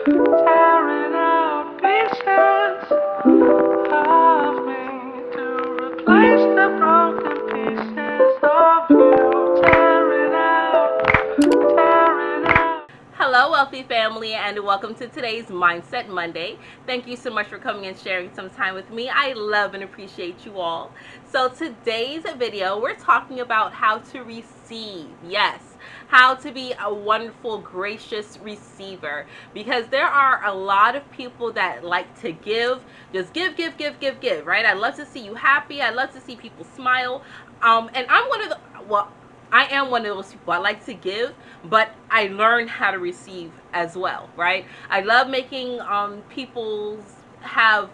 tearing out pieces of me to replace the broken pieces of you. Tearing out. Hello, wealthy family, and welcome to today's Mindset Monday. Thank you so much for coming and sharing some time with me. I love and appreciate you all. So, today's video, we're talking about how to receive. Yes, how to be a wonderful, gracious receiver. Because there are a lot of people that like to give, just give, right? I love to see you happy. I love to see people smile. And I'm one of the, well, I am one of those people. I like to give, but I learned how to receive as well, right? I love making people's have,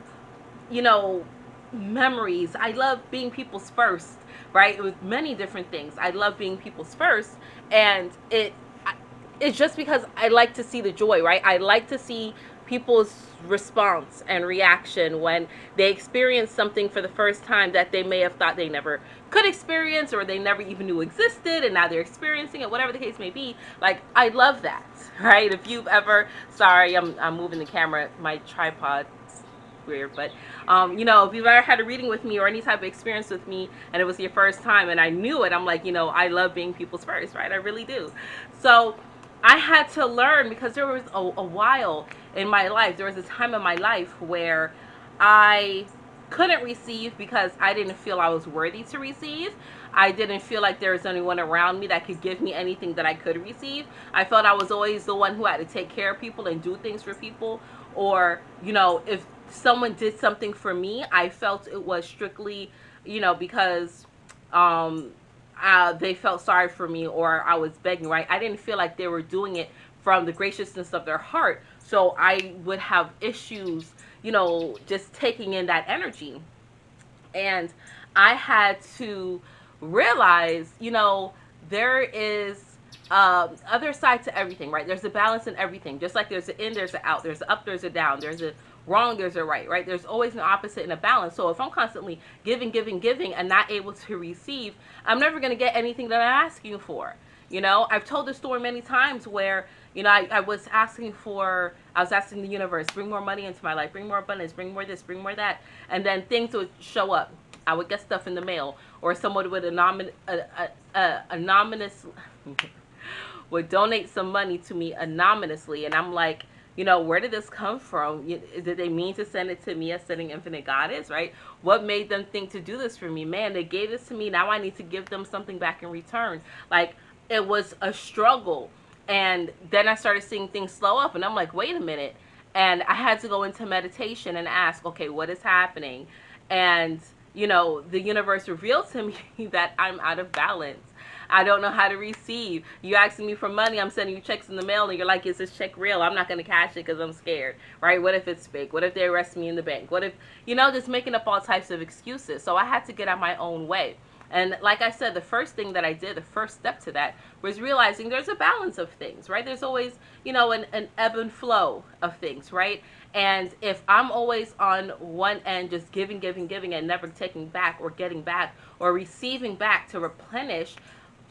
you know, memories. I love being people's first, right? With many different things. I love being people's first, and it's just because I like to see the joy, right? I like to see people's response and reaction when they experience something for the first time that they may have thought they never could experience or they never even knew existed, and now they're experiencing it, whatever the case may be. Like, I love that, right? If you've ever, sorry, I'm moving the camera, my tripod, weird, but if you've ever had a reading with me or any type of experience with me and it was your first time and I knew it, I'm like, I love being people's first, right? I really do. So I had to learn, because there was a while in my life, there was a time in my life where I couldn't receive because I didn't feel I was worthy to receive. I didn't feel like there was anyone around me that could give me anything that I could receive. I felt I was always the one who had to take care of people and do things for people. Or, if someone did something for me, I felt it was strictly, because um, they felt sorry for me or I was begging, right? I didn't feel like they were doing it from the graciousness of their heart. So I would have issues, just taking in that energy. And I had to realize, there is other side to everything, right? There's a balance in everything. Just like there's an in, there's an out, there's an up, there's a down, there's a wrong, there's a right, right? There's always an opposite and a balance. So if I'm constantly giving, and not able to receive, I'm never going to get anything that I'm asking for. I've told this story many times where, I was asking the universe, bring more money into my life, bring more abundance, bring more this, bring more that. And then things would show up. I would get stuff in the mail, or someone would anonymous would donate some money to me anonymously, and I'm like, where did this come from? Did they mean to send it to me, Ascending Infinite Goddess, right? What made them think to do this for me? Man, they gave this to me. Now I need to give them something back in return. Like, it was a struggle. And then I started seeing things slow up, and I'm like, wait a minute. And I had to go into meditation and ask, okay, what is happening? And, the universe revealed to me that I'm out of balance. I don't know how to receive. You asking me for money, I'm sending you checks in the mail, and you're like, is this check real? I'm not going to cash it because I'm scared, right? What if it's fake? What if they arrest me in the bank? What if, just making up all types of excuses. So I had to get out my own way. And like I said, the first thing that I did, the first step to that, was realizing there's a balance of things, right? There's always, an ebb and flow of things, right? And if I'm always on one end, just giving, and never taking back or getting back or receiving back to replenish,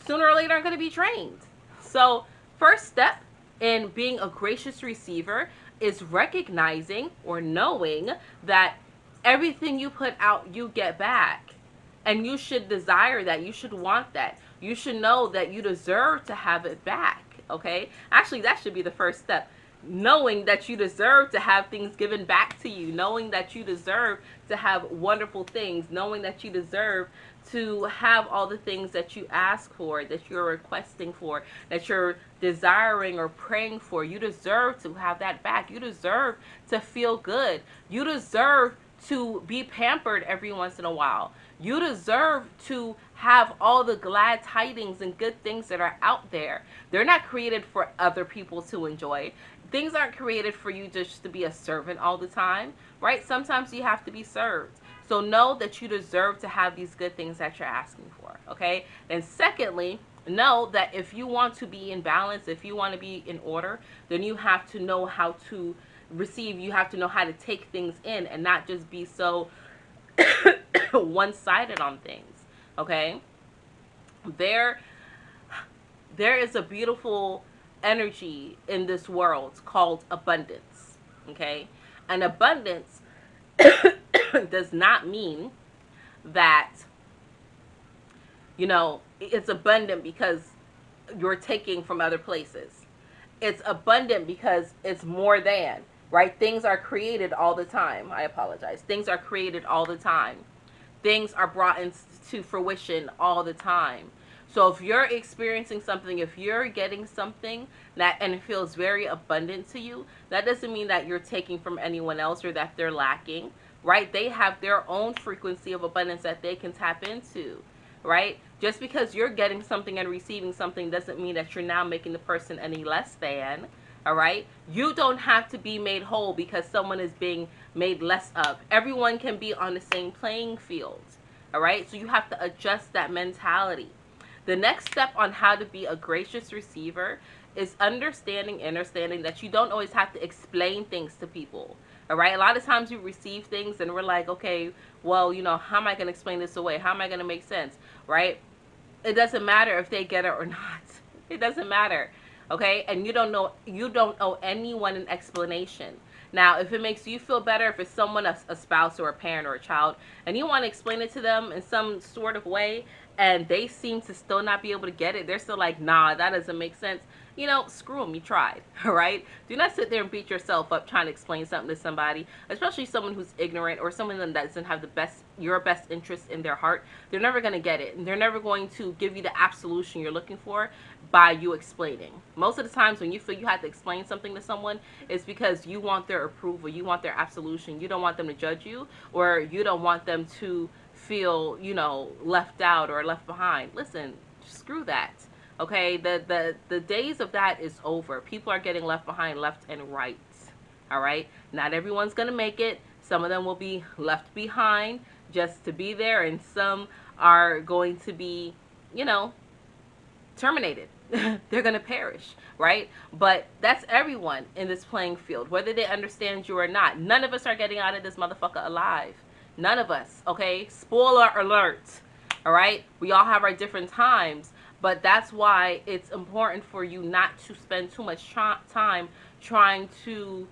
sooner or later I'm going to be drained. So, first step in being a gracious receiver is recognizing or knowing that everything you put out, you get back. And you should desire that. You should want that. You should know that you deserve to have it back. Okay? Actually, that should be the first step. Knowing that you deserve to have things given back to you. Knowing that you deserve to have wonderful things. Knowing that you deserve to have all the things that you ask for, that you're requesting for, that you're desiring or praying for. You deserve to have that back. You deserve to feel good. You deserve to be pampered every once in a while. You deserve to have all the glad tidings and good things that are out there. They're not created for other people to enjoy. Things aren't created for you just to be a servant all the time, right? Sometimes you have to be served. So know that you deserve to have these good things that you're asking for, okay? And secondly, know that if you want to be in balance, if you want to be in order, then you have to know how to receive. You have to know how to take things in and not just be so one-sided on things, okay? There is a beautiful energy in this world called abundance. Okay? And abundance does not mean that, it's abundant because you're taking from other places. It's abundant because it's more than, right? Things are created all the time. I apologize. Things are created all the time. Things are brought into fruition all the time. So if you're experiencing something, if you're getting something that and it feels very abundant to you, that doesn't mean that you're taking from anyone else or that they're lacking, right? They have their own frequency of abundance that they can tap into, right? Just because you're getting something and receiving something doesn't mean that you're now making the person any less than. All right? You don't have to be made whole because someone is being made less of. Everyone can be on the same playing field. All right? So you have to adjust that mentality. The next step on how to be a gracious receiver is understanding that you don't always have to explain things to people. All right? A lot of times we receive things and we're like, okay, well, how am I going to explain this away? How am I going to make sense? Right? It doesn't matter if they get it or not. It doesn't matter. Okay? And you don't owe anyone an explanation. Now, if it makes you feel better, if it's someone, a spouse or a parent or a child, and you want to explain it to them in some sort of way, and they seem to still not be able to get it, they're still like, nah, that doesn't make sense. Screw them, you tried, all right? Do not sit there and beat yourself up trying to explain something to somebody, especially someone who's ignorant or someone that doesn't have your best interest in their heart. They're never going to get it, and they're never going to give you the absolution you're looking for by you explaining. Most of the times when you feel you have to explain something to someone, it's because you want their approval, you want their absolution, you don't want them to judge you, or you don't want them to feel, left out or left behind. Listen, screw that. Okay, the days of that is over. People are getting left behind, left and right. All right, not everyone's gonna make it. Some of them will be left behind just to be there, and some are going to be, terminated. They're gonna perish, right? But that's everyone in this playing field, whether they understand you or not. None of us are getting out of this motherfucker alive. None of us. Okay, spoiler alert. All right, we all have our different times. But that's why it's important for you not to spend too much time trying to,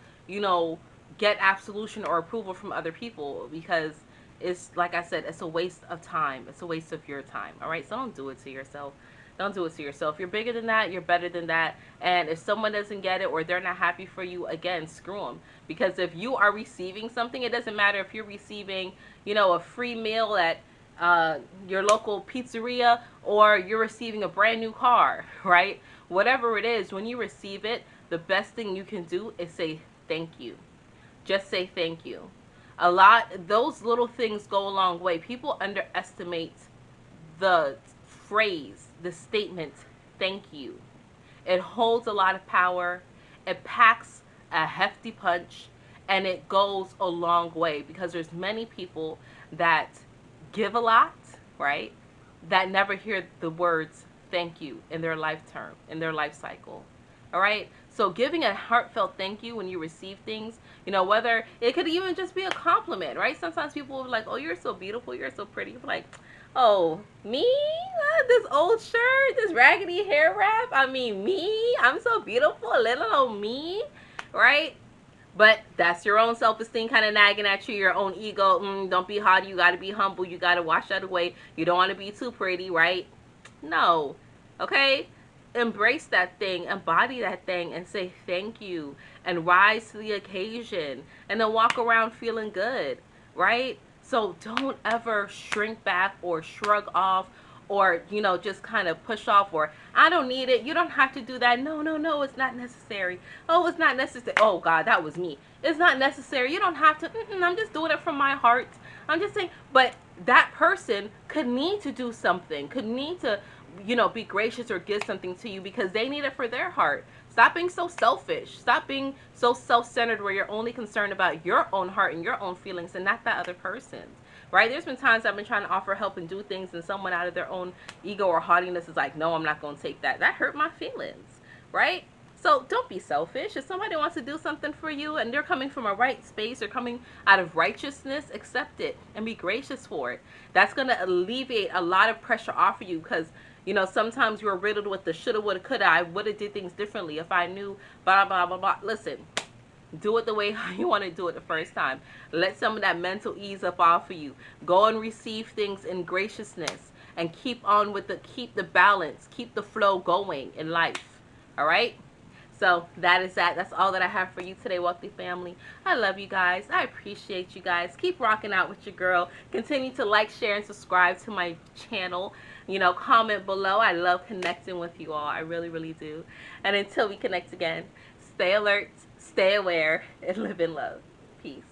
get absolution or approval from other people, because it's, like I said, it's a waste of time. It's a waste of your time. All right, so don't do it to yourself. Don't do it to yourself. You're bigger than that. You're better than that. And if someone doesn't get it or they're not happy for you, again, screw them. Because if you are receiving something, it doesn't matter if you're receiving, a free meal at your local pizzeria, or you're receiving a brand new car, right? Whatever it is, when you receive it, the best thing you can do is say thank you. Just say thank you. Those little things go a long way. People underestimate the phrase, the statement, thank you. It holds a lot of power. It packs a hefty punch, and it goes a long way, because there's many people that give a lot, right? That never hear the words thank you in their in their life cycle. All right? So giving a heartfelt thank you when you receive things, whether it could even just be a compliment, right? Sometimes people will be like, oh, you're so beautiful, you're so pretty. You're like, oh, me? This old shirt, this raggedy hair wrap? I mean, me? I'm so beautiful, little old me, right? But that's your own self-esteem kind of nagging at you, your own ego. Don't be haughty. You got to be humble. You got to wash that away. You don't want to be too pretty, right? No. Okay? Embrace that thing. Embody that thing and say thank you and rise to the occasion, and then walk around feeling good, right? So don't ever shrink back or shrug off, or just kind of push off, or I don't need it. You don't have to do that. No, it's not necessary. Oh, it's not necessary. Oh God, that was me. It's not necessary. You don't have to. I'm just doing it from my heart. I'm just saying. But that person could need to do something, could need to be gracious or give something to you because they need it for their heart. Stop being so selfish. Stop being so self-centered where you're only concerned about your own heart and your own feelings and not that other person's. Right? There's been times I've been trying to offer help and do things, and someone out of their own ego or haughtiness is like, no, I'm not going to take that. That hurt my feelings. Right? So don't be selfish. If somebody wants to do something for you and they're coming from a right space or coming out of righteousness, accept it and be gracious for it. That's going to alleviate a lot of pressure off of you, because You know, sometimes you're riddled with the shoulda, woulda, coulda. I would have did things differently if I knew, blah, blah, blah, blah. Listen, do it the way you want to do it the first time. Let some of that mental ease up off of you. Go and receive things in graciousness and keep on with keep the balance, keep the flow going in life. All right? So that is that. That's all that I have for you today, wealthy family. I love you guys. I appreciate you guys. Keep rocking out with your girl. Continue to like, share, and subscribe to my channel. You know, comment below. I love connecting with you all. I really, really do. And until we connect again, stay alert, stay aware, and live in love. Peace.